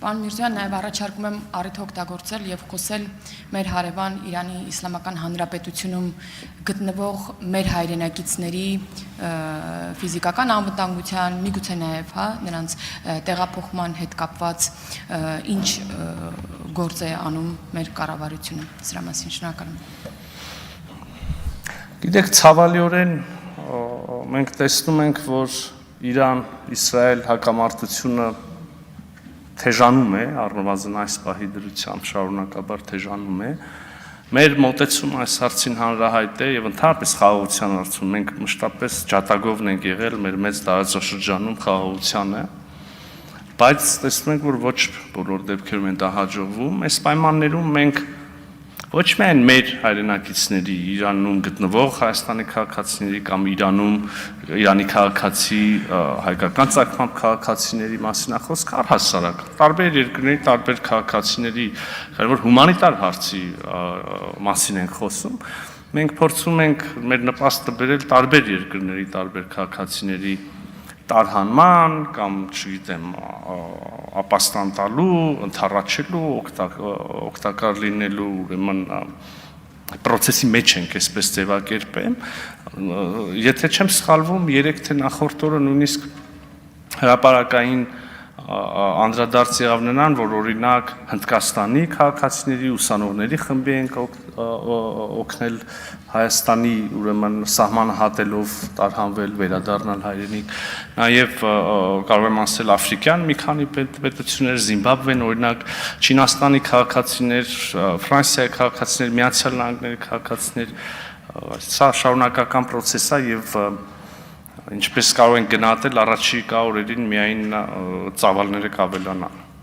Պարոն Միրզոյան, նաև առաջարկում եմ առիթ օգտագործել եւ խոսել մեր հարևան Իրանի Իսլամական Հանրապետությունում գտնվող մեր հայրենակիցների ֆիզիկական անվտանգության, միգուցե նաև, նրանց տեղափոխման հետ կապված ինչ գործ է անում մեր կառավարությունը։ Սրա մասին շնորհակալ եմ։ Գիտեք, ցավալիորեն մենք տեսնում ենք, որ Իրան-Իսրայել հակամարտությունը թեժանում է, առնվազն այս պահի դրությամբ շարունակաբար թեժանում է։ Մեր մոտեցումը այս հարցին հանրահայտ է եւ ընդհանրապես խաղաղության հարցում մենք մշտապես ջատագովն ենք եղել մեր մեծ տարածաշրջանում խաղաղությանը, բայց տեսնում ենք, որ ոչ բոլոր դեպքերում է դա հաջողվում։ Այս պայմաններում մենք ոչ միայն մեր հայրենակիցների Իրանում գտնվող Հայաստանի քաղաքացիների կամ Իրանի քաղաքացի հայկական ծագմամբ քաղաքացիների մասին է խոսքը, առհասարակ տարբեր երկրների տարբեր քաղաքացիների, որ հումանիտար հարցի մասին ենք խոսում, մենք փորձում ենք մեր նպաստը բերել տարբեր երկրների տարբեր քաղաքացիների տարհանման կամ, չգիտեմ, ապաստան տալու, ընդառաջելու, օգտակար լինելու, ուրեմն process-ի մեջ ենք, այսպես ձևակերպեմ։ Եթե չեմ սխալվում, 3 թե նախորդ օրը նույնիսկ հրապարակային անդրադարձ եղավ նրան, որ օրինակ Հնդկաստանի քաղաքացիների ուսանողների խմբի ենք օգնել Հայաստանի ուրեմն սահմանը հատելով տարհանվել, վերադառնալ հայրենիք, նաև կարող եմ ասել աֆրիկյան մի քանի պետություններ, Զիմբաբվեն, օրինակ Չինաստանի քաղաքացիներ, Ֆրանսիայի քաղաքացիներ, Միացյալ Նահանգների քաղաքացիներ, սա շարունակական process է եւ ինչպես կարող ենք գնահատել, առաջիկա օրերին միայն ծավալները կավելանան։